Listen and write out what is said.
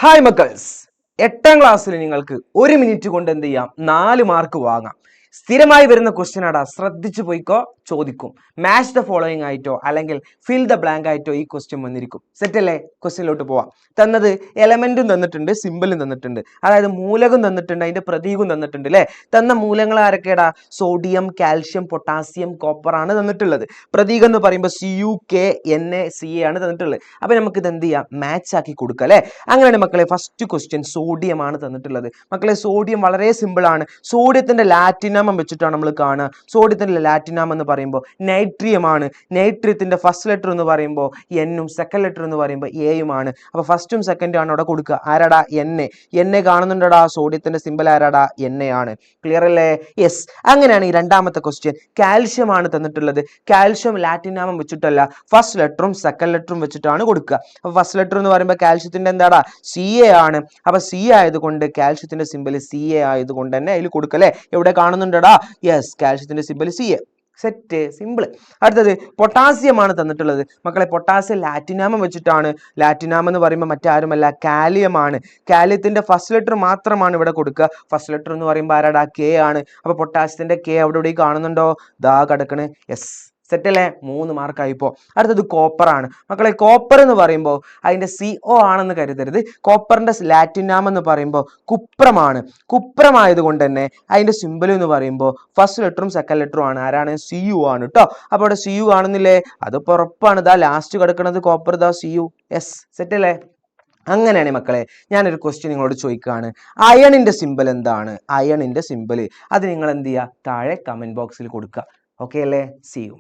Hi മക്കൾസ്, 8ാം ക്ലാസ്സിൽ നിങ്ങൾക്ക് 1 minute കൊണ്ട് എന്ത് ചെയ്യാം? 4 മാർക്ക് വാങ്ങാം. സ്ഥിരമായി വരുന്ന ക്വസ്റ്റ്യൻ ആടാ, ശ്രദ്ധിച്ചു പോയിക്കോ. ചോദിക്കും മാച്ച് ദ ഫോളോയിങ് ആയിട്ടോ അല്ലെങ്കിൽ ഫിൽ ദ ബ്ലാങ്ക് ആയിട്ടോ ഈ ക്വസ്റ്റ്യൻ വന്നിരിക്കും. സെറ്റ് അല്ലേ? ക്വസ്റ്റ്യനിലോട്ട് പോവാം. തന്നത് എലമെന്റും തന്നിട്ടുണ്ട്, സിമ്പിളും തന്നിട്ടുണ്ട്, അതായത് മൂലകം തന്നിട്ടുണ്ട്, അതിന്റെ പ്രതീകം തന്നിട്ടുണ്ട് അല്ലേ. തന്ന മൂലങ്ങൾ ആരൊക്കെയാടാ? സോഡിയം, കാൽഷ്യം, പൊട്ടാസ്യം, കോപ്പർ ആണ് തന്നിട്ടുള്ളത്. പ്രതീകം എന്ന് പറയുമ്പോൾ CuKNaCa ആണ് തന്നിട്ടുള്ളത്. അപ്പൊ നമുക്ക് ഇത് എന്ത് ചെയ്യാം? മാച്ച് ആക്കി കൊടുക്കുക അല്ലെ. അങ്ങനെയാണ് മക്കളെ ഫസ്റ്റ് ക്വസ്റ്റ്യൻ സോഡിയം ആണ് തന്നിട്ടുള്ളത്. മക്കളെ സോഡിയം വളരെ സിമ്പിൾ ആണ്. സോഡിയത്തിന്റെ ലാറ്റിനാമം വെച്ചിട്ടാണ് നമ്മൾ കാണുക. സോഡിയത്തിന്റെ ലാറ്റിനാമം എന്ന് പറയുമ്പോൾ നൈട്രിയം ആണ്. നൈട്രിയത്തിന്റെ ഫസ്റ്റ് ലെറ്റർ എന്ന് പറയുമ്പോൾ എന്നും സെക്കൻഡ് ലെറ്റർ എന്ന് പറയുമ്പോൾ എയുമാണ്. അപ്പൊ ഫസ്റ്റും സെക്കൻഡും ആണ് അവിടെ കൊടുക്കുക. ആരാടാ? എന്നെ കാണുന്നുണ്ടടാ. സോഡിയത്തിന്റെ സിമ്പിൾ ആരാടാ? ആണ്. ക്ലിയർ അല്ലേ? യെസ്. അങ്ങനെയാണ് ഈ രണ്ടാമത്തെ ക്വസ്റ്റ്യൻ. കാൽഷ്യം ആണ് തന്നിട്ടുള്ളത്. കാൽഷ്യം ലാറ്റിനാമം വെച്ചിട്ടല്ല, ഫസ്റ്റ് ലെറ്ററും സെക്കൻഡ് ലെറ്ററും വെച്ചിട്ടാണ് കൊടുക്കുക. അപ്പൊ ഫസ്റ്റ് ലെറ്റർ എന്ന് പറയുമ്പോൾ കാൽഷ്യത്തിന്റെ എന്താടാ? Ca ആണ്. അപ്പൊ സി ആയതുകൊണ്ട് കാൽഷ്യത്തിന്റെ സിമ്പിൾ Ca ആയതുകൊണ്ട് തന്നെ അതിൽ കൊടുക്കല്ലേ. എവിടെ കാണുന്നുണ്ടടാ? യെസ്, കാൽഷ്യത്തിന്റെ സിമ്പിൾ Ca. Set, simple. അടുത്തത് പൊട്ടാസ്യം ആണ് തന്നിട്ടുള്ളത്. മക്കളെ പൊട്ടാസ്യം ലാറ്റിനാമം വെച്ചിട്ടാണ്. ലാറ്റിനാമം എന്ന് പറയുമ്പോൾ മറ്റാരുമല്ല, കാലിയം ആണ്. കാലിയത്തിന്റെ ഫസ്റ്റ് ലെറ്റർ മാത്രമാണ് ഇവിടെ കൊടുക്കുക. ഫസ്റ്റ് ലെറ്റർ എന്ന് പറയുമ്പോൾ ആരാടാ? K ആണ്. അപ്പൊ പൊട്ടാസ്യത്തിന്റെ K അവിടെ കാണുന്നുണ്ടോ? ദാ കിടക്കണ്. യെസ്, സെറ്റ് അല്ലേ? 3 മാർക്കായിപ്പോ. അടുത്തത് കോപ്പർ ആണ്. മക്കളെ കോപ്പർ എന്ന് പറയുമ്പോൾ അതിന്റെ CO ആണെന്ന് കരുതരുത്. കോപ്പറിന്റെ ലാറ്റിനാമം എന്ന് പറയുമ്പോൾ കുപ്രമാണ്. കുപ്രമായതുകൊണ്ട് തന്നെ അതിന്റെ സിമ്പിൾ എന്ന് പറയുമ്പോൾ ഫസ്റ്റ് ലെറ്ററും സെക്കൻഡ് ലെറ്ററും ആണ്. ആരാണ്? Cu ആണ് കേട്ടോ. അപ്പൊ അവിടെ Cu കാണുന്നില്ലേ? അത് ഉറപ്പാണ്. ദാ ലാസ്റ്റ് കിടക്കുന്നത് കോപ്പർ, ദാ Cu. യെസ്, സെറ്റ് അല്ലേ? അങ്ങനെയാണ് മക്കളെ. ഞാനൊരു ക്വസ്റ്റ്യൻ നിങ്ങളോട് ചോദിക്കുകയാണ്. അയണിന്റെ സിമ്പിൾ എന്താണ്? അയണിന്റെ സിമ്പിൾ അത് നിങ്ങൾ എന്ത് ചെയ്യുക? താഴെ കമന്റ് ബോക്സിൽ കൊടുക്കുക. ഓക്കെ അല്ലേ? See you.